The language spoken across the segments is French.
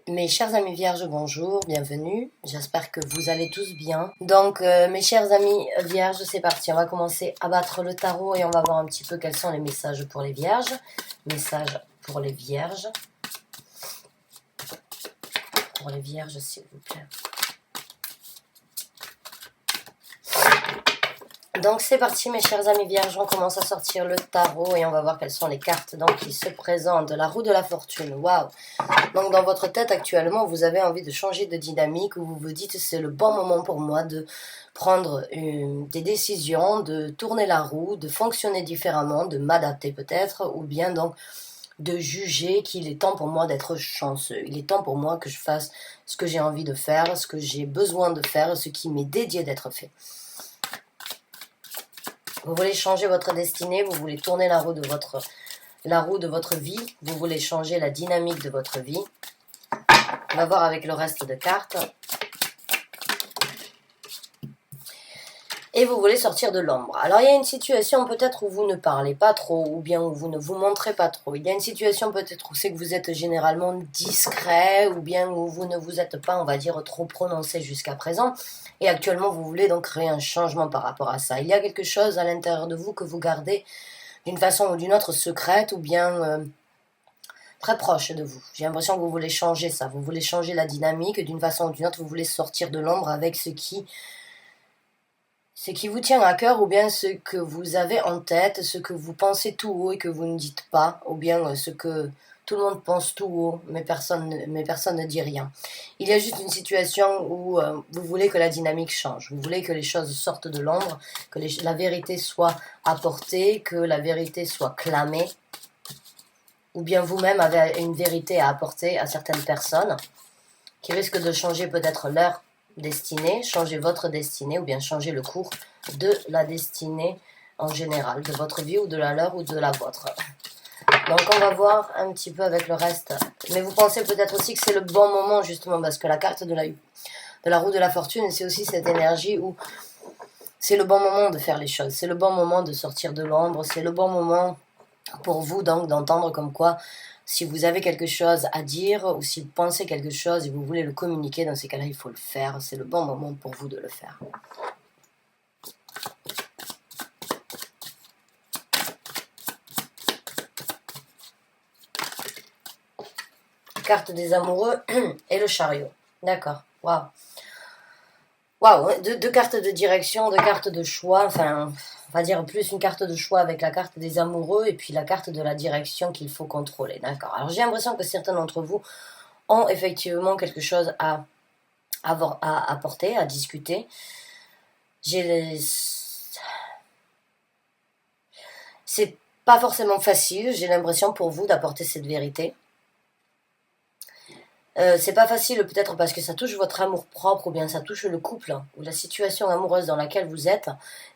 Mes chers amis vierges, bonjour, bienvenue. J'espère que vous allez tous bien. Donc, mes chers amis vierges, c'est parti. On va commencer à battre le tarot et on va voir un petit peu quels sont les messages pour les vierges. Messages pour les vierges. Pour les vierges, s'il vous plaît. Donc c'est parti mes chers amis vierges, on commence à sortir le tarot et on va voir quelles sont les cartes donc, qui se présentent. La roue de la fortune, waouh. Donc dans votre tête actuellement, vous avez envie de changer de dynamique ou vous vous dites c'est le bon moment pour moi de prendre des décisions, de tourner la roue, de fonctionner différemment, de m'adapter peut-être ou bien donc de juger qu'il est temps pour moi d'être chanceux. Il est temps pour moi que je fasse ce que j'ai envie de faire, ce que j'ai besoin de faire, ce qui m'est dédié d'être fait. Vous voulez changer votre destinée, vous voulez tourner la roue de votre vie, vous voulez changer la dynamique de votre vie. On va voir avec le reste de cartes. Et vous voulez sortir de l'ombre. Alors il y a une situation peut-être où vous ne parlez pas trop, ou bien où vous ne vous montrez pas trop. Il y a une situation peut-être où c'est que vous êtes généralement discret, ou bien où vous ne vous êtes pas, on va dire, trop prononcé jusqu'à présent. Et actuellement, vous voulez donc créer un changement par rapport à ça. Il y a quelque chose à l'intérieur de vous que vous gardez d'une façon ou d'une autre secrète, ou bien très proche de vous. J'ai l'impression que vous voulez changer ça. Vous voulez changer la dynamique d'une façon ou d'une autre. Vous voulez sortir de l'ombre avec ce qui vous tient à cœur, ou bien ce que vous avez en tête, ce que vous pensez tout haut et que vous ne dites pas, ou bien ce que tout le monde pense tout haut, mais personne ne dit rien. Il y a juste une situation où vous voulez que la dynamique change, vous voulez que les choses sortent de l'ombre, que la vérité soit apportée, que la vérité soit clamée, ou bien vous-même avez une vérité à apporter à certaines personnes qui risquent de changer peut-être leur destinée, changer votre destinée ou bien changer le cours de la destinée en général, de votre vie ou de la leur ou de la vôtre. Donc on va voir un petit peu avec le reste. Mais vous pensez peut-être aussi que c'est le bon moment justement parce que la carte de la roue de la fortune, c'est aussi cette énergie où c'est le bon moment de faire les choses. C'est le bon moment de sortir de l'ombre. C'est le bon moment pour vous donc d'entendre comme quoi si vous avez quelque chose à dire ou si vous pensez quelque chose et vous voulez le communiquer, dans ces cas-là, il faut le faire. C'est le bon moment pour vous de le faire. Carte des amoureux et le chariot. D'accord. Waouh. Waouh. Deux cartes de direction, deux cartes de choix. Enfin, on va dire plus une carte de choix avec la carte des amoureux et puis la carte de la direction qu'il faut contrôler. D'accord. Alors j'ai l'impression que certains d'entre vous ont effectivement quelque chose à apporter, à discuter. C'est pas forcément facile, j'ai l'impression pour vous d'apporter cette vérité. C'est pas facile peut-être parce que ça touche votre amour propre ou bien ça touche le couple ou la situation amoureuse dans laquelle vous êtes,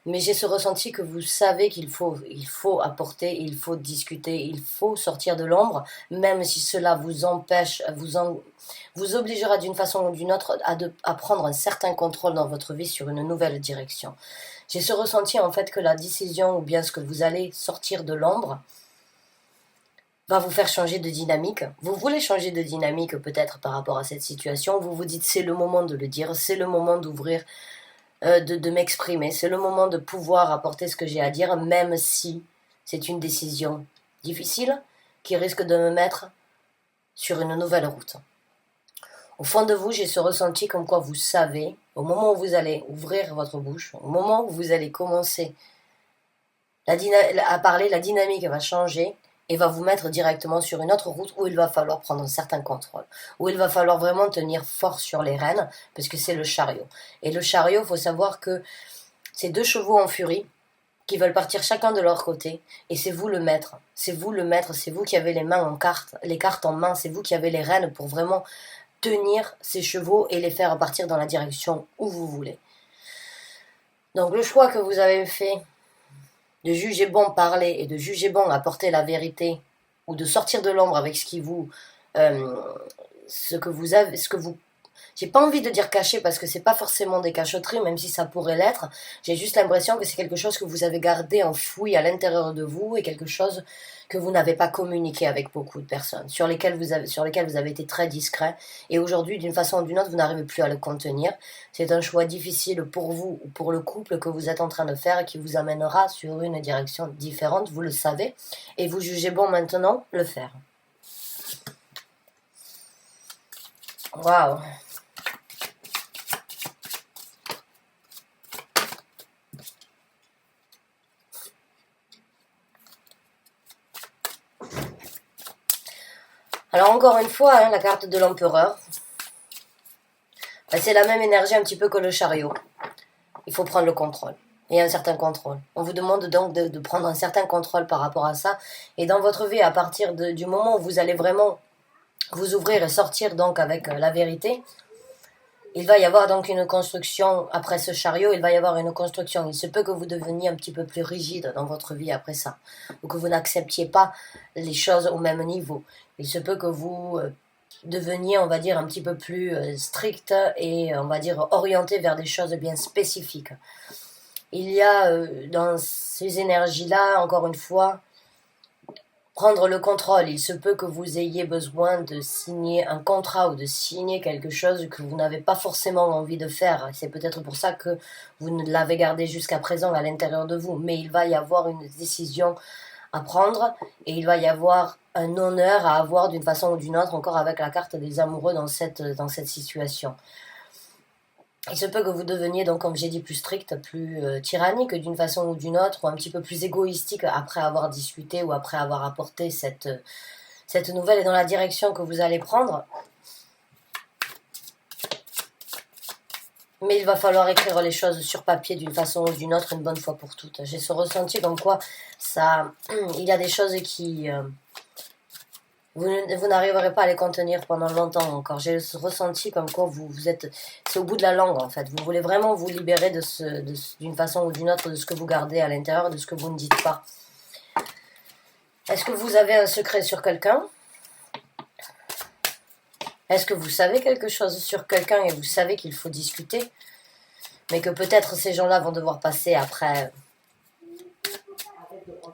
mais j'ai ce ressenti que vous savez qu'il faut apporter, il faut discuter, il faut sortir de l'ombre, même si cela vous empêche, vous obligera d'une façon ou d'une autre à prendre un certain contrôle dans votre vie sur une nouvelle direction. J'ai ce ressenti en fait que la décision ou bien ce que vous allez sortir de l'ombre va vous faire changer de dynamique. Vous voulez changer de dynamique peut-être par rapport à cette situation. Vous vous dites c'est le moment de le dire, c'est le moment d'ouvrir, de m'exprimer, c'est le moment de pouvoir apporter ce que j'ai à dire, même si c'est une décision difficile qui risque de me mettre sur une nouvelle route. Au fond de vous, j'ai ce ressenti comme quoi vous savez, au moment où vous allez ouvrir votre bouche, au moment où vous allez commencer à parler, la dynamique va changer et va vous mettre directement sur une autre route où il va falloir prendre un certain contrôle, où il va falloir vraiment tenir fort sur les rênes, parce que c'est le chariot. Et le chariot, il faut savoir que c'est deux chevaux en furie qui veulent partir chacun de leur côté, et c'est vous le maître, c'est vous le maître, c'est vous qui avez les cartes en main, c'est vous qui avez les rênes pour vraiment tenir ces chevaux et les faire partir dans la direction où vous voulez. Donc le choix que vous avez fait de juger bon parler et de juger bon apporter la vérité ou de sortir de l'ombre avec ce que vous j'ai pas envie de dire caché parce que c'est pas forcément des cachotteries, même si ça pourrait l'être. J'ai juste l'impression que c'est quelque chose que vous avez gardé enfoui à l'intérieur de vous et quelque chose que vous n'avez pas communiqué avec beaucoup de personnes, sur lesquelles vous avez été très discret. Et aujourd'hui, d'une façon ou d'une autre, vous n'arrivez plus à le contenir. C'est un choix difficile pour vous ou pour le couple que vous êtes en train de faire et qui vous amènera sur une direction différente, vous le savez. Et vous jugez bon maintenant le faire. Waouh! Alors encore une fois, hein, la carte de l'empereur, ben, c'est la même énergie un petit peu que le chariot. Il faut prendre le contrôle. Et un certain contrôle. On vous demande donc de prendre un certain contrôle par rapport à ça. Et dans votre vie, à partir du moment où vous allez vraiment vous ouvrir et sortir donc avec la vérité, il va y avoir donc une construction, après ce chariot, il va y avoir une construction. Il se peut que vous deveniez un petit peu plus rigide dans votre vie après ça, ou que vous n'acceptiez pas les choses au même niveau. Il se peut que vous deveniez, on va dire, un petit peu plus strict et, on va dire, orienté vers des choses bien spécifiques. Il y a dans ces énergies-là, encore une fois, prendre le contrôle. Il se peut que vous ayez besoin de signer un contrat ou de signer quelque chose que vous n'avez pas forcément envie de faire. C'est peut-être pour ça que vous ne l'avez gardé jusqu'à présent à l'intérieur de vous. Mais il va y avoir une décision à prendre et il va y avoir un honneur à avoir d'une façon ou d'une autre, encore avec la carte des amoureux dans cette situation. Il se peut que vous deveniez, donc, comme j'ai dit, plus strict, plus tyrannique d'une façon ou d'une autre, ou un petit peu plus égoïstique après avoir discuté ou après avoir apporté cette nouvelle et dans la direction que vous allez prendre. Mais il va falloir écrire les choses sur papier d'une façon ou d'une autre, une bonne fois pour toutes. J'ai ce ressenti comme quoi il y a des choses qui... Vous n'arriverez pas à les contenir pendant longtemps encore. J'ai ressenti comme quoi vous êtes... C'est au bout de la langue, en fait. Vous voulez vraiment vous libérer d'une façon ou d'une autre de ce que vous gardez à l'intérieur, de ce que vous ne dites pas. Est-ce que vous avez un secret sur quelqu'un? Est-ce que vous savez quelque chose sur quelqu'un et vous savez qu'il faut discuter, mais que peut-être ces gens-là vont devoir passer après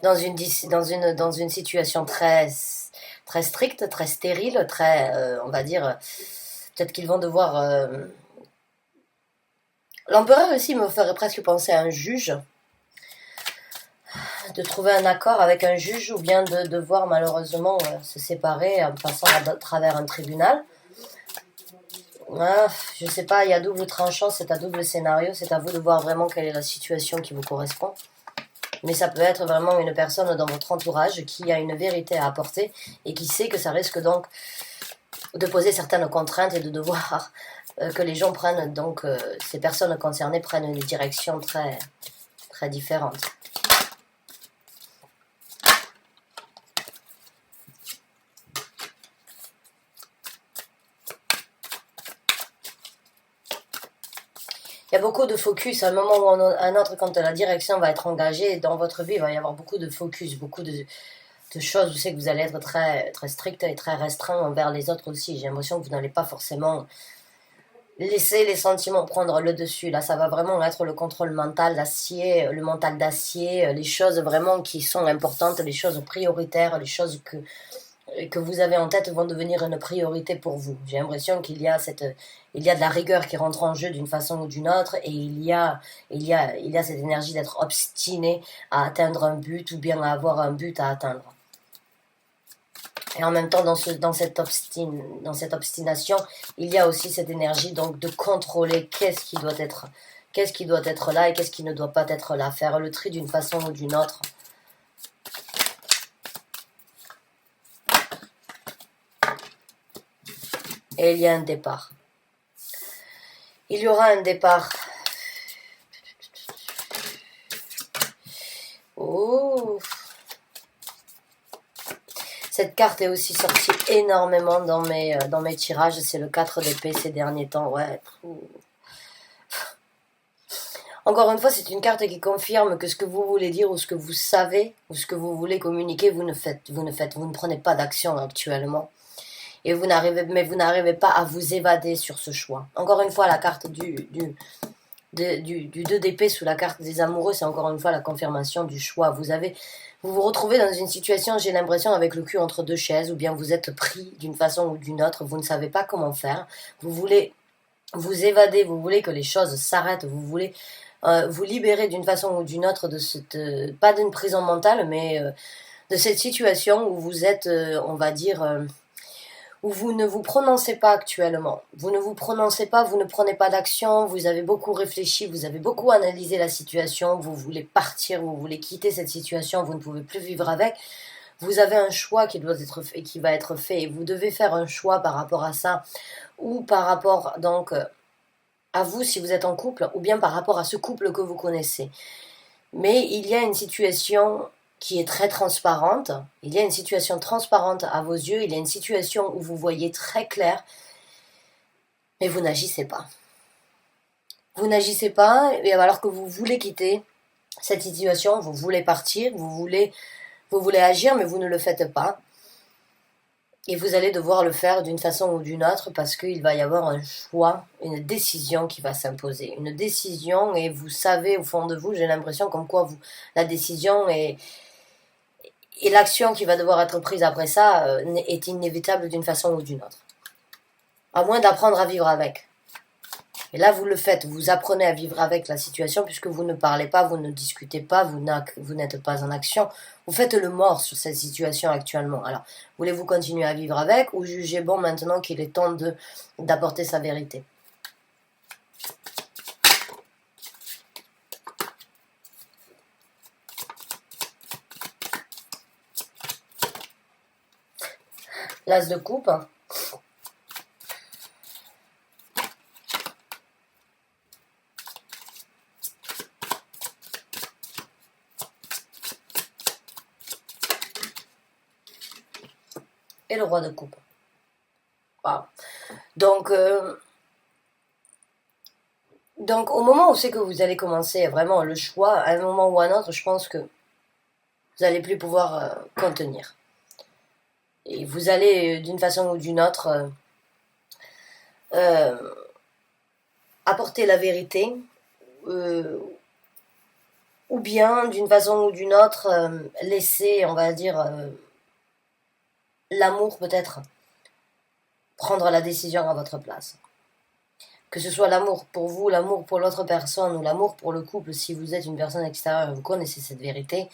dans une situation très stricte, très stérile, on va dire, peut-être qu'ils vont devoir... L'empereur aussi me ferait presque penser à un juge, de trouver un accord avec un juge ou bien de devoir malheureusement se séparer en passant à travers un tribunal. Je sais pas, il y a double tranchant, c'est à double scénario, c'est à vous de voir vraiment quelle est la situation qui vous correspond. Mais ça peut être vraiment une personne dans votre entourage qui a une vérité à apporter et qui sait que ça risque donc de poser certaines contraintes et de devoir que les gens prennent, donc ces personnes concernées prennent une direction très, très différente. Il y a beaucoup de focus, à un moment ou à un autre, quand la direction va être engagée dans votre vie, il va y avoir beaucoup de focus, beaucoup de choses. Je sais que vous allez être très, très strict et très restreint envers les autres aussi. J'ai l'impression que vous n'allez pas forcément laisser les sentiments prendre le dessus. Là, ça va vraiment être le contrôle mental d'acier, le mental d'acier, les choses vraiment qui sont importantes, les choses prioritaires, les choses que vous avez en tête vont devenir une priorité pour vous. J'ai l'impression qu'il y a de la rigueur qui rentre en jeu d'une façon ou d'une autre et il y a cette énergie d'être obstiné à atteindre un but ou bien à avoir un but à atteindre. Et en même temps, dans cette obstination, il y a aussi cette énergie donc de contrôler qu'est-ce qui doit être là et qu'est-ce qui ne doit pas être là. Faire le tri d'une façon ou d'une autre. Et il y a un départ. Il y aura un départ. Oh. Cette carte est aussi sortie énormément dans mes tirages. C'est le 4 d'épée ces derniers temps. Ouais. Encore une fois, c'est une carte qui confirme que ce que vous voulez dire ou ce que vous savez ou ce que vous voulez communiquer, vous ne prenez pas d'action actuellement. Et vous n'arrivez pas à vous évader sur ce choix. Encore une fois, la carte du 2 d'épée sous la carte des amoureux, c'est encore une fois la confirmation du choix. Vous vous retrouvez dans une situation, j'ai l'impression, avec le cul entre deux chaises, ou bien vous êtes pris d'une façon ou d'une autre, vous ne savez pas comment faire, vous voulez vous évader, vous voulez que les choses s'arrêtent, vous voulez vous libérer d'une façon ou d'une autre de cette, pas d'une prison mentale, mais de cette situation où vous êtes, on va dire, où vous ne vous prononcez pas actuellement. Vous ne vous prononcez pas, vous ne prenez pas d'action, vous avez beaucoup réfléchi, vous avez beaucoup analysé la situation, vous voulez partir, vous voulez quitter cette situation, vous ne pouvez plus vivre avec. Vous avez un choix qui doit être fait, qui va être fait, et vous devez faire un choix par rapport à ça, ou par rapport donc à vous si vous êtes en couple, ou bien par rapport à ce couple que vous connaissez. Mais il y a une situation qui est très transparente, il y a une situation transparente à vos yeux, il y a une situation où vous voyez très clair, mais vous n'agissez pas. Vous n'agissez pas, et alors que vous voulez quitter cette situation, vous voulez partir, vous voulez agir, mais vous ne le faites pas. Et vous allez devoir le faire d'une façon ou d'une autre parce qu'il va y avoir un choix, une décision qui va s'imposer. Une décision, et vous savez au fond de vous, j'ai l'impression comme quoi la décision et l'action qui va devoir être prise après ça est inévitable d'une façon ou d'une autre. À moins d'apprendre à vivre avec. Et là, vous le faites, vous apprenez à vivre avec la situation puisque vous ne parlez pas, vous ne discutez pas, vous n'êtes pas en action. Vous faites le mort sur cette situation actuellement. Alors, voulez-vous continuer à vivre avec ou jugez bon maintenant qu'il est temps d'apporter sa vérité? L'as de coupe. Et le roi de coupe. Wow. Donc au moment où c'est que vous allez commencer vraiment le choix, à un moment ou à un autre, je pense que vous n'allez plus pouvoir contenir. Et vous allez, d'une façon ou d'une autre, apporter la vérité, ou bien, d'une façon ou d'une autre, laisser, on va dire, l'amour peut-être prendre la décision à votre place. Que ce soit l'amour pour vous, l'amour pour l'autre personne ou l'amour pour le couple, si vous êtes une personne extérieure et vous connaissez cette vérité,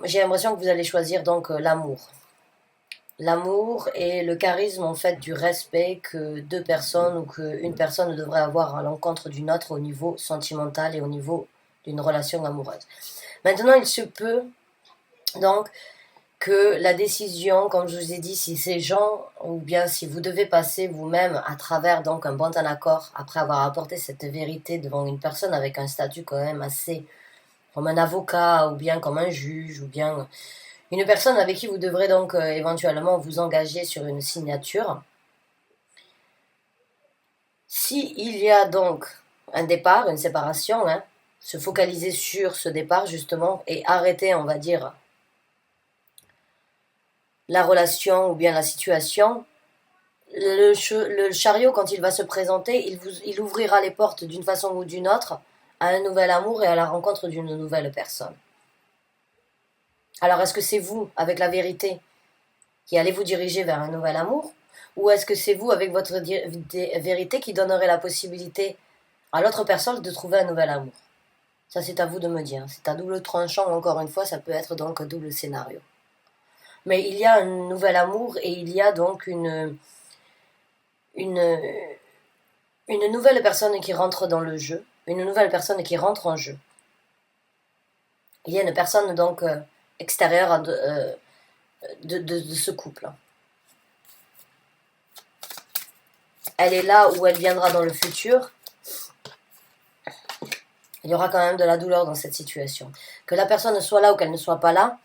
j'ai l'impression que vous allez choisir donc l'amour. L'amour et le charisme en fait du respect que deux personnes ou qu'une personne devrait avoir à l'encontre d'une autre au niveau sentimental et au niveau d'une relation amoureuse. Maintenant, il se peut donc que la décision, comme je vous ai dit, si ces gens, ou bien si vous devez passer vous-même à travers donc un bon accord, après avoir apporté cette vérité devant une personne avec un statut quand même assez, comme un avocat, ou bien comme un juge, ou bien une personne avec qui vous devrez donc éventuellement vous engager sur une signature. S'il y a donc un départ, une séparation, se focaliser sur ce départ justement et arrêter, on va dire, la relation ou bien la situation, le chariot, quand il va se présenter, il ouvrira les portes d'une façon ou d'une autre à un nouvel amour et à la rencontre d'une nouvelle personne. Alors, est-ce que c'est vous, avec la vérité, qui allez vous diriger vers un nouvel amour? Ou est-ce que c'est vous, avec votre vérité, qui donnerez la possibilité à l'autre personne de trouver un nouvel amour? Ça, c'est à vous de me dire. C'est à double tranchant, encore une fois, ça peut être donc un double scénario. Mais il y a un nouvel amour et il y a donc une nouvelle personne qui rentre dans le jeu, une nouvelle personne qui rentre en jeu. Il y a une personne donc extérieure de ce couple. Elle est là ou elle viendra dans le futur. Il y aura quand même de la douleur dans cette situation. Que la personne soit là ou qu'elle ne soit pas là,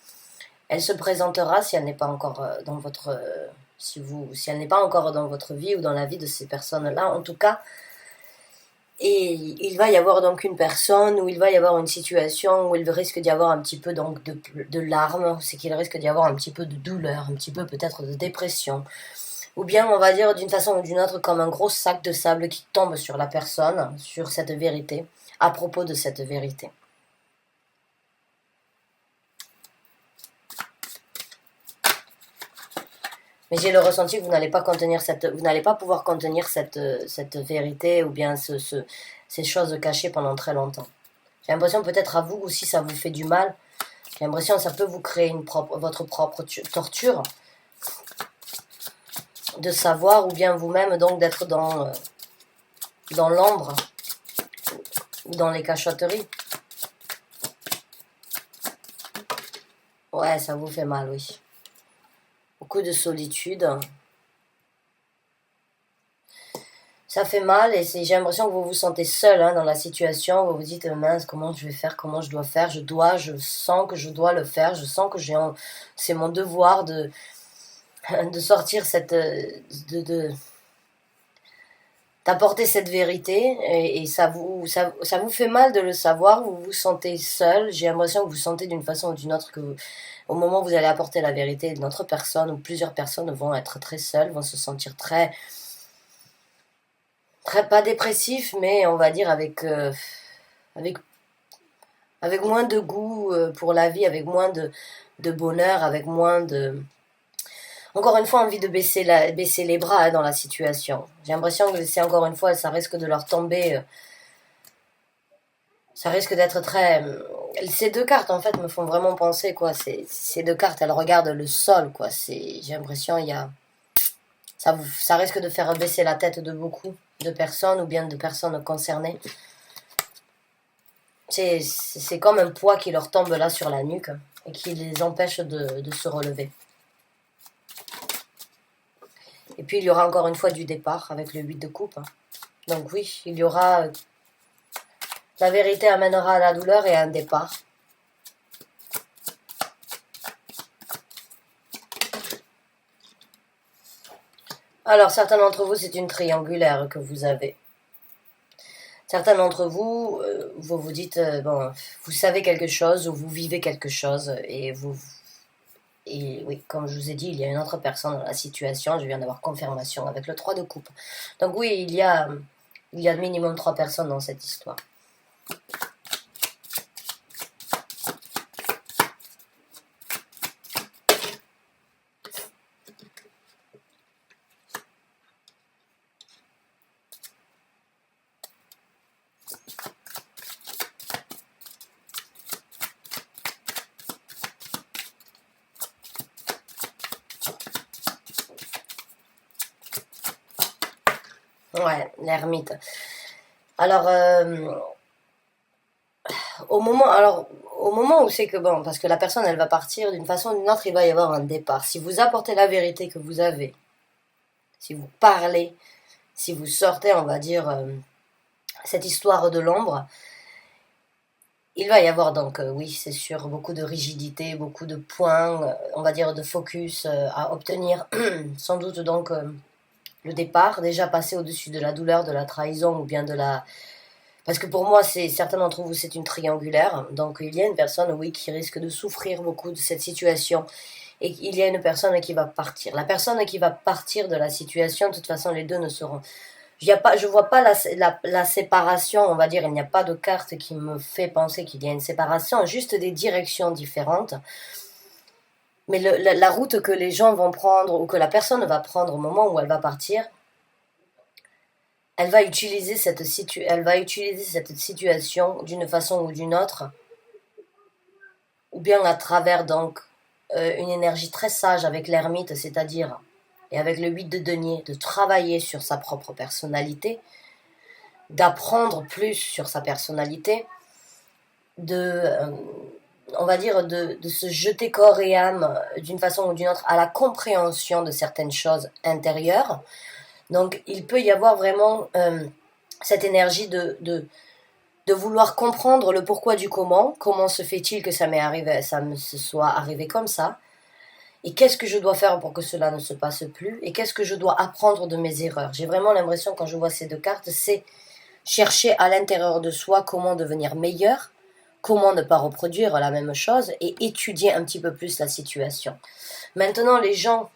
elle se présentera si elle n'est pas encore dans votre si elle n'est pas encore dans votre vie ou dans la vie de ces personnes-là. En tout cas, Et il va y avoir donc une personne où il va y avoir une situation où il risque d'y avoir un petit peu donc de larmes, c'est qu'il risque d'y avoir un petit peu de douleur, un petit peu peut-être de dépression. Ou bien on va dire d'une façon ou d'une autre comme un gros sac de sable qui tombe sur la personne, sur cette vérité, à propos de cette vérité. Mais j'ai le ressenti que vous n'allez pas pouvoir contenir cette vérité ou bien ces choses cachées pendant très longtemps. J'ai l'impression peut-être à vous aussi ça vous fait du mal. J'ai l'impression que ça peut vous créer votre propre torture de savoir ou bien vous-même donc d'être dans l'ombre ou dans les cachotteries. Ouais, ça vous fait mal, oui. Beaucoup de solitude. Ça fait mal et j'ai l'impression que vous vous sentez seul dans la situation. Vous vous dites, mince, comment je vais faire, comment je dois faire. Je sens que je dois le faire. Je sens que c'est mon devoir de sortir d'apporter cette vérité et ça vous fait mal de le savoir, vous vous sentez seul, j'ai l'impression que vous sentez d'une façon ou d'une autre que au moment où vous allez apporter la vérité, une autre personne ou plusieurs personnes vont être très seules, vont se sentir très pas dépressifs, mais on va dire avec, avec moins de goût pour la vie, avec moins de bonheur, avec moins de... Encore une fois, envie de baisser les bras dans la situation. J'ai l'impression que c'est encore une fois, ça risque de leur tomber... ça risque d'être très... Ces deux cartes, en fait, me font vraiment penser, quoi. Ces deux cartes, elles regardent le sol, quoi. J'ai l'impression, ça risque de faire baisser la tête de beaucoup de personnes ou bien de personnes concernées. C'est comme un poids qui leur tombe là sur la nuque et qui les empêche de se relever. Et puis, il y aura encore une fois du départ avec le 8 de coupe. Donc oui, il y aura... La vérité amènera à la douleur et à un départ. Alors, certains d'entre vous, c'est une triangulaire que vous avez. Certains d'entre vous, vous vous dites, bon, vous savez quelque chose ou vous vivez quelque chose et oui, comme je vous ai dit, il y a une autre personne dans la situation. Je viens d'avoir confirmation avec le 3 de coupe. Donc oui, il y a minimum 3 personnes dans cette histoire. Ouais, l'ermite. Alors, au moment où c'est que, bon, parce que la personne, elle va partir d'une façon ou d'une autre, il va y avoir un départ. Si vous apportez la vérité que vous avez, si vous parlez, si vous sortez, on va dire, cette histoire de l'ombre, il va y avoir donc, oui, c'est sûr, beaucoup de rigidité, beaucoup de points, on va dire, de focus à obtenir. Sans doute donc le départ, déjà passer au-dessus de la douleur, de la trahison ou bien de la... Parce que pour moi, certains d'entre vous, c'est une triangulaire. Donc il y a une personne, oui, qui risque de souffrir beaucoup de cette situation. Et il y a une personne qui va partir. La personne qui va partir de la situation, de toute façon, les deux ne seront... Je vois pas la séparation, on va dire, il n'y a pas de carte qui me fait penser qu'il y a une séparation, juste des directions différentes. Mais la route que les gens vont prendre ou que la personne va prendre au moment où elle va partir, elle va utiliser cette situation d'une façon ou d'une autre, ou bien à travers donc une énergie très sage avec l'ermite, c'est-à-dire, et avec le 8 de denier, de travailler sur sa propre personnalité, d'apprendre plus sur sa personnalité, on va dire, de se jeter corps et âme d'une façon ou d'une autre à la compréhension de certaines choses intérieures. Donc il peut y avoir vraiment cette énergie de vouloir comprendre le pourquoi du comment se fait-il que ça me soit arrivé comme ça, et qu'est-ce que je dois faire pour que cela ne se passe plus, et qu'est-ce que je dois apprendre de mes erreurs. J'ai vraiment l'impression, quand je vois ces deux cartes, c'est chercher à l'intérieur de soi comment devenir meilleur, comment ne pas reproduire la même chose et étudier un petit peu plus la situation. Maintenant, les gens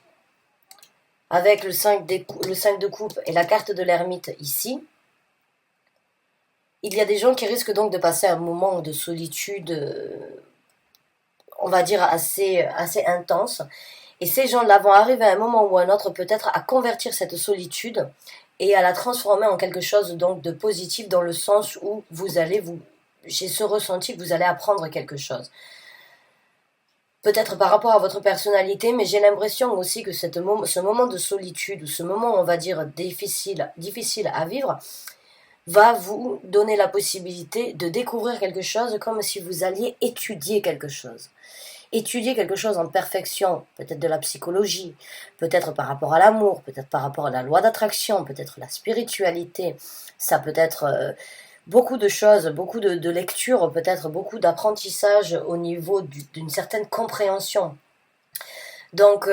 avec le 5 de coupe et la carte de l'ermite ici, il y a des gens qui risquent donc de passer un moment de solitude, on va dire assez intense. Et ces gens-là vont arriver à un moment ou à un autre peut-être à convertir cette solitude et à la transformer en quelque chose donc de positif dans le sens où j'ai ce ressenti que vous allez apprendre quelque chose. Peut-être par rapport à votre personnalité, mais j'ai l'impression aussi que ce moment de solitude ou ce moment, on va dire, difficile à vivre, va vous donner la possibilité de découvrir quelque chose comme si vous alliez étudier quelque chose. Étudier quelque chose en perfection, peut-être de la psychologie, peut-être par rapport à l'amour, peut-être par rapport à la loi d'attraction, peut-être la spiritualité, ça peut être beaucoup de choses, beaucoup de lectures, peut-être beaucoup d'apprentissage au niveau d'une certaine compréhension. Donc,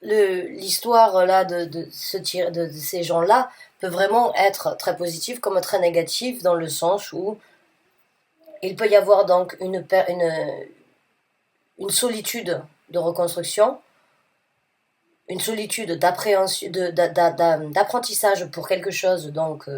l'histoire là de ces gens-là peut vraiment être très positive comme très négative dans le sens où il peut y avoir donc une solitude de reconstruction, une solitude d'appréhension, d'apprentissage pour quelque chose, donc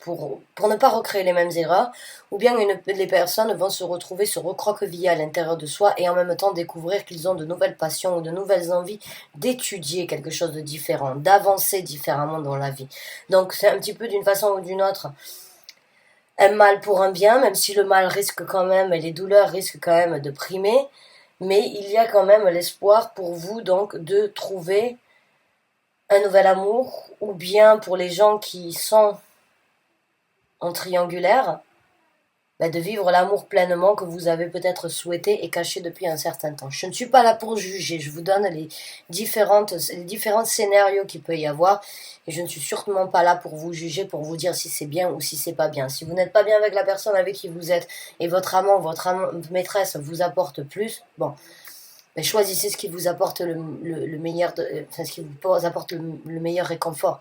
pour ne pas recréer les mêmes erreurs, ou bien les personnes vont se retrouver, se recroqueviller à l'intérieur de soi et en même temps découvrir qu'ils ont de nouvelles passions ou de nouvelles envies d'étudier quelque chose de différent, d'avancer différemment dans la vie. Donc c'est un petit peu d'une façon ou d'une autre un mal pour un bien, même si le mal risque quand même, et les douleurs risquent quand même de primer, mais il y a quand même l'espoir pour vous donc de trouver un nouvel amour, ou bien pour les gens qui sont en triangulaire, de vivre l'amour pleinement que vous avez peut-être souhaité et caché depuis un certain temps. Je ne suis pas là pour juger, je vous donne les différents scénarios qu'il peut y avoir, et je ne suis sûrement pas là pour vous juger, pour vous dire si c'est bien ou si c'est pas bien. Si vous n'êtes pas bien avec la personne avec qui vous êtes, et votre amant, maîtresse vous apporte plus, bon, mais choisissez ce qui vous apporte le meilleur, ce qui vous apporte le meilleur réconfort.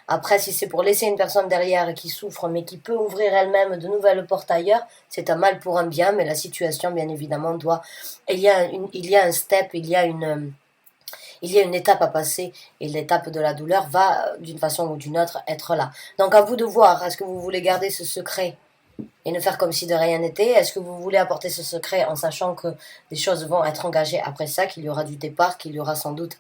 Après, si c'est pour laisser une personne derrière qui souffre, mais qui peut ouvrir elle-même de nouvelles portes ailleurs, c'est un mal pour un bien, mais la situation, bien évidemment, il y a un step, il y a une étape à passer, et l'étape de la douleur va, d'une façon ou d'une autre, être là. Donc, à vous de voir, est-ce que vous voulez garder ce secret et ne faire comme si de rien n'était? Est-ce que vous voulez apporter ce secret en sachant que des choses vont être engagées après ça, qu'il y aura du départ, qu'il y aura sans doute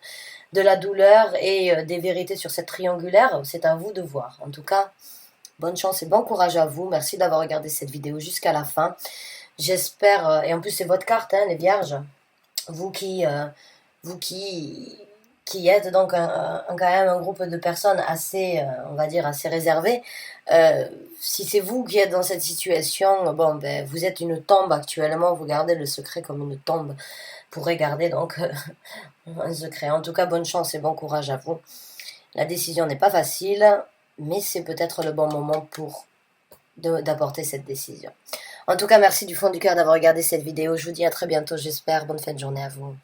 de la douleur et des vérités sur cette triangulaire? C'est à vous de voir. En tout cas, bonne chance et bon courage à vous. Merci d'avoir regardé cette vidéo jusqu'à la fin. J'espère, et en plus c'est votre carte, hein, les vierges, vous qui êtes donc quand même un groupe de personnes assez, on va dire, assez réservées. Si c'est vous qui êtes dans cette situation, bon, vous êtes une tombe actuellement, vous gardez le secret comme une tombe. Vous pourrez garder donc un secret. En tout cas, bonne chance et bon courage à vous. La décision n'est pas facile, mais c'est peut-être le bon moment pour d'apporter cette décision. En tout cas, merci du fond du cœur d'avoir regardé cette vidéo. Je vous dis à très bientôt, j'espère. Bonne fin de journée à vous.